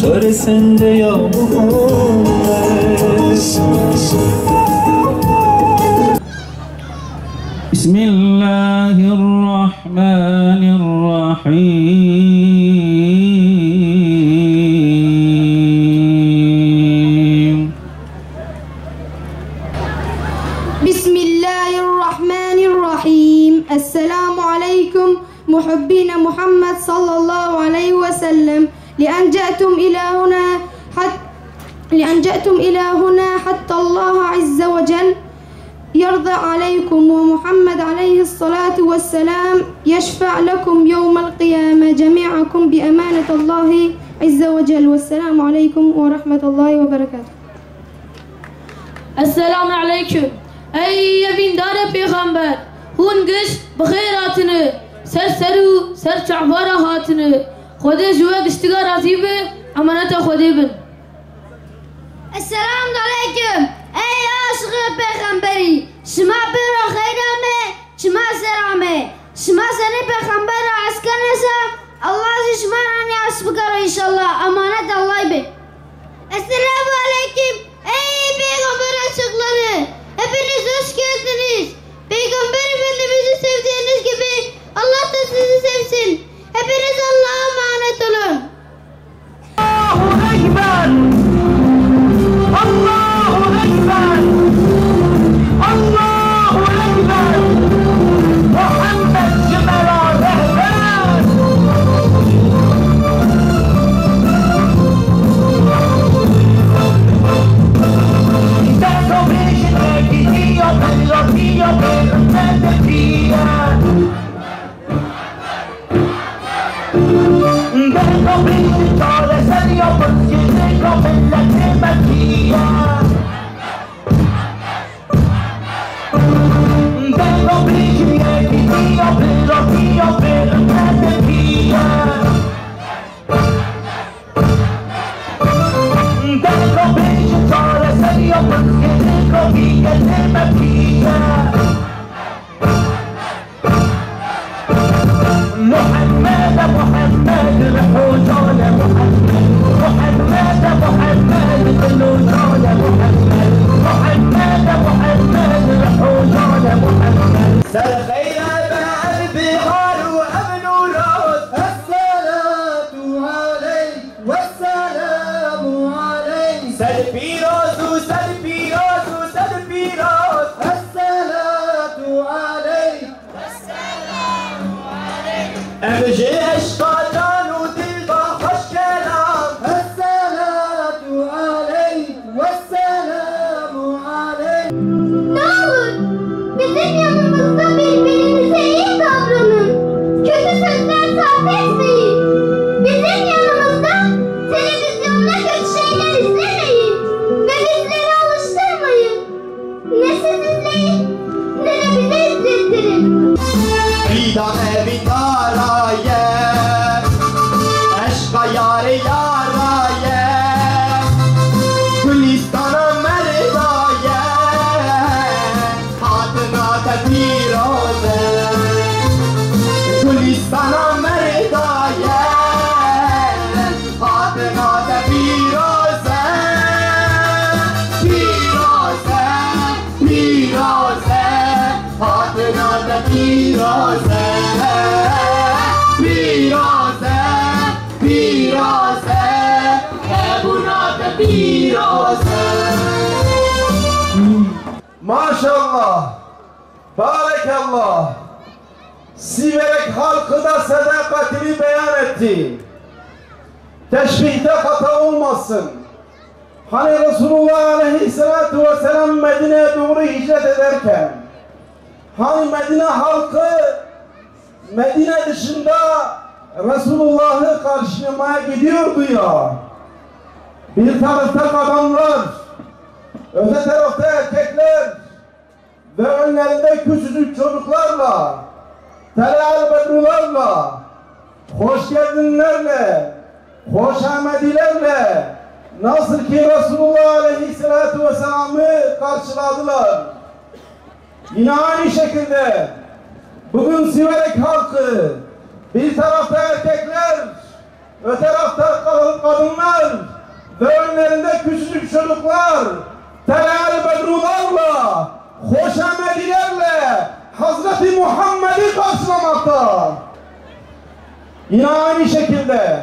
Çare sende ya Muhammed. Bismillahirrahmanirrahim. Bismillahirrahmanirrahim. Esselamu aleyküm muhibbine Muhammed sallallahu aleyhi ve sellem. لأن جئتم إلى هنا حتى الله عز وجل يرضى عليكم ومحمد عليه الصلاة والسلام يشفع لكم يوم القيامة جميعكم بأمانة الله عز وجل والسلام عليكم ورحمة الله وبركاته. Esselamu aleyküm. Ey evindar peygamber, hun gış bxeyratını, serseru ser çahvara hatını, Khode juve giştiga razibe amanata Khode bin. Esselamu aleyküm. Ey aşığı peygamberi, şima bira khayrame, şima serame, şima seni peygamber askanesa, Allah zişmanani asbıkara inşallah, amanet Allah bin. Esselamu aleyküm. Ey peygamber aşıkları, hepiniz hoş geldiniz. Peygamber Efendimiz'i sevdiğiniz gibi Allah da sizi sevsin. Hepiniz Allah'a emanet olun. Allahu Ekber! Allahu Ekber! Allahu Ekber! Muhammed Cibela rehber! Tengo vision gidiyor, gidiyor, Tengo vincitore serio consiglio per la simpatia. Tengo vincitore di Dio per la simpatia. Tengo vincitore serio consiglio per la simpatia. محمد محمد الحوجان محمد محمد محمد الحوجان محمد محمد محمد الحوجان محمد سر خير بقى البغار وابن ولاد الصلاة عليك والسلام عليك سر بيروز وسر بيروز وسر بيروز الصلاة عليك أبجي أشقاطان ودلبا خوش كلام الصلاة عليك والسلام عليك. Ne olur bizim yanımızda birbirinize iyi davranın. Kötü sözler sarf etmeyin. Bizim yanımızda televizyonda kötü şeyler izlemeyin. Ve bizleri alıştırmayın. Ne siz izleyin ne de bize izlettirin. Vida evitaraye Eşka yare yaraye Gülistana merdaye Hatına tepiroze Gülistana merdaye Hatına tepiroze Piroze, piroze Hatına tepiroze Piroze, piroze Ebuna tepiroze Maşallah, barekallah, Siverek halkı da sadakatini beyan etti. Teşbihte hata olmasın. Hani Resulullah Aleyhisselatü Vesselam Medine'ye doğru hicret ederken, hani Medine halkı Medine dışında Resulullah'ı karşılamaya gidiyordu ya, bir tarafta kadınlar, öte tarafta erkekler ve önlerinde küçücük çocuklarla, telal bedrularla, hoş geldinlerle, hoş ahmedilerle nasıl ki Resulullah Aleyhisselatü Vesselam'ı karşıladılar. Yine aynı şekilde bugün Siverek halkı, bir tarafta erkekler, öte tarafta kadınlar ve önlerinde küçücük çocuklar telal bedrularla, hoşemedilerle Hazreti Muhammed'i karşılamakta. Yine aynı şekilde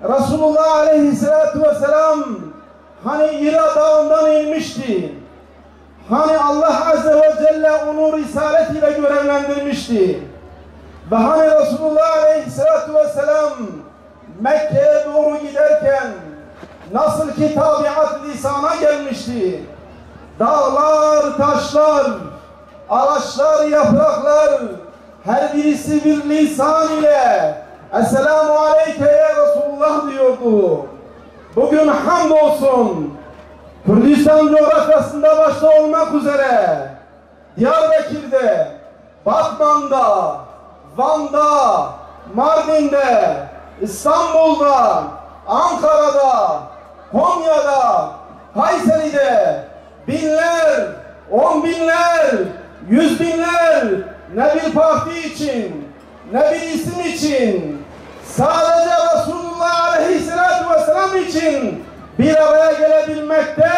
Resulullah Aleyhisselatü Vesselam hani Hira Dağı'ndan inmişti. Hani Allah Azze ve Celle onu risalet ile görevlendirmişti. Ve hani Resulullah Aleyhisselatü Vesselam Mekke'ye doğru giderken nasıl ki tabiat lisana gelmişti. Dağlar, taşlar, ağaçlar, yapraklar her birisi bir lisan ile Esselamu Aleyke ya Resulullah diyordu. Bugün hamdolsun Kürdistan coğrafyasında başta olmak üzere Diyarbakır'da, Batman'da, Van'da, Mardin'de, İstanbul'da, Ankara'da, Konya'da, Kayseri'de binler, 10 binler, 100 binler ne bir parti için, ne bir isim için, sadece Resulullah Aleyhisselatü Vesselam için bir araya gelebilmekte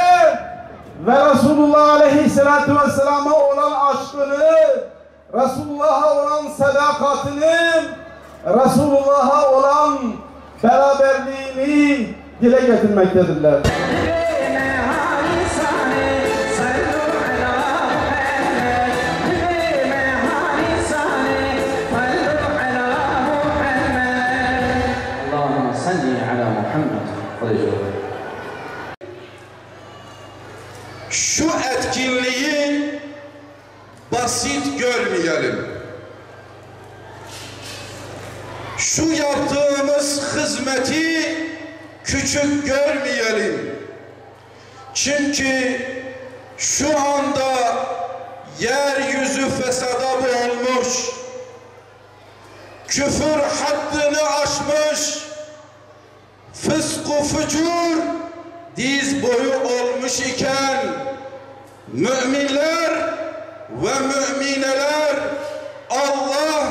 ve Resulullah Aleyhisselatü Vesselam'a olan aşkını, Resulullah'a olan sadakatini, Resulullah'a olan beraberliğini dile getirmektedirler. Şu etkinliği basit görmeyelim. Şu yaptığımız hizmeti küçük görmeyelim. Çünkü şu anda yeryüzü fesada boğulmuş, küfür haddini aşmış, fısk-ı fücur diz boyu olmuş iken müminler ve mümineler Allah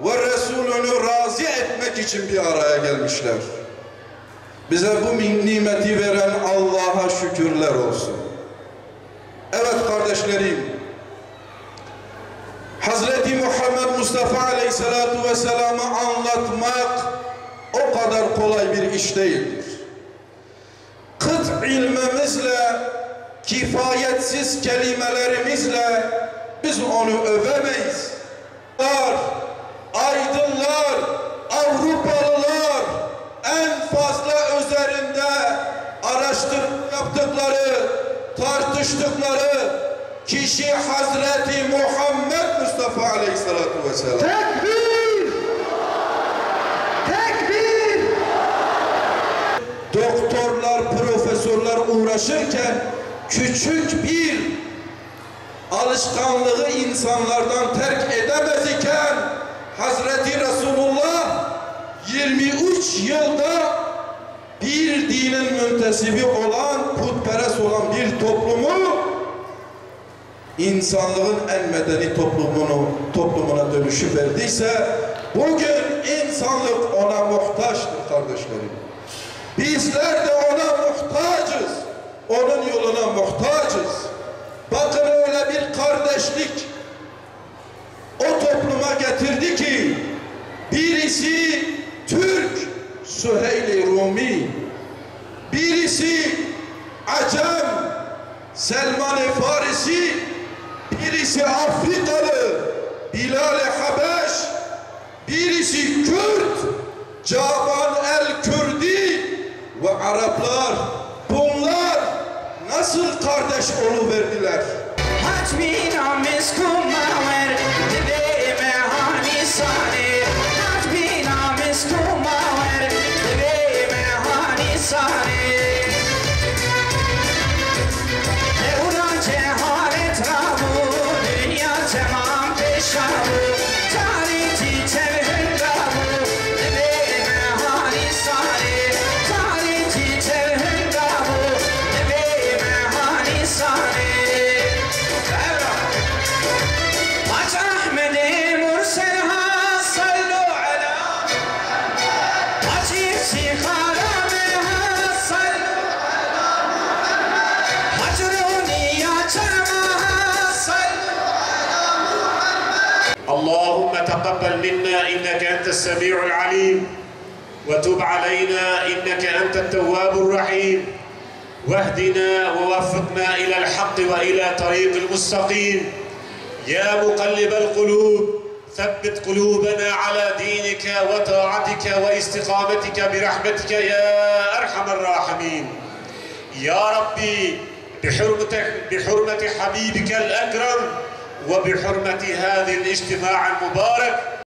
ve Resulünü razı etmek için bir araya gelmişler. Bize bu nimeti veren Allah'a şükürler olsun. Evet kardeşlerim, Hazreti Muhammed Mustafa Aleyhisselatü Vesselam'ı anlatmak o kadar kolay bir iş değildir. Kıt ilmimizle, kifayetsiz kelimelerimizle biz onu övemeyiz. Aydınlar, Avrupalılar en fazla üzerinde araştırma yaptıkları, tartıştıkları kişi Hazreti Muhammed Mustafa Aleyhisselatü Vesselam. Tekbir! Tekbir! Doktorlar, profesörler uğraşırken küçük bir alışkanlığı insanlardan terk edemez iken Hazreti Resulullah 23 yılda bir dinin müntesibi olan, putperest olan bir toplumu insanlığın en medeni toplumuna dönüşü verdiyse bugün insanlık ona muhtaçtır kardeşlerim. Bizler de ona muhtacız. Onun yoluna muhtacız. Bakın öyle bir kardeşlik o topluma getirdi ki birisi Türk, Süheyl-i Rumi, birisi Acem, Selman-ı Farisi, birisi Afrikalı, Bilal-i Habeş, birisi Kürt, Caban el-Kürdi ve Araplar. Bunlar nasıl kardeş oluverdiler? تقبل منا إنك أنت السميع العليم، وتب علينا إنك أنت التواب الرحيم، واهدنا ووفقنا إلى الحق وإلى طريق المستقيم. يا مقلب القلوب ثبت قلوبنا على دينك وطاعتك واستقامتك برحمتك يا أرحم الراحمين. يا ربي بحرمة حبيبك الأكرم وبحرمة هذا الاجتماع المبارك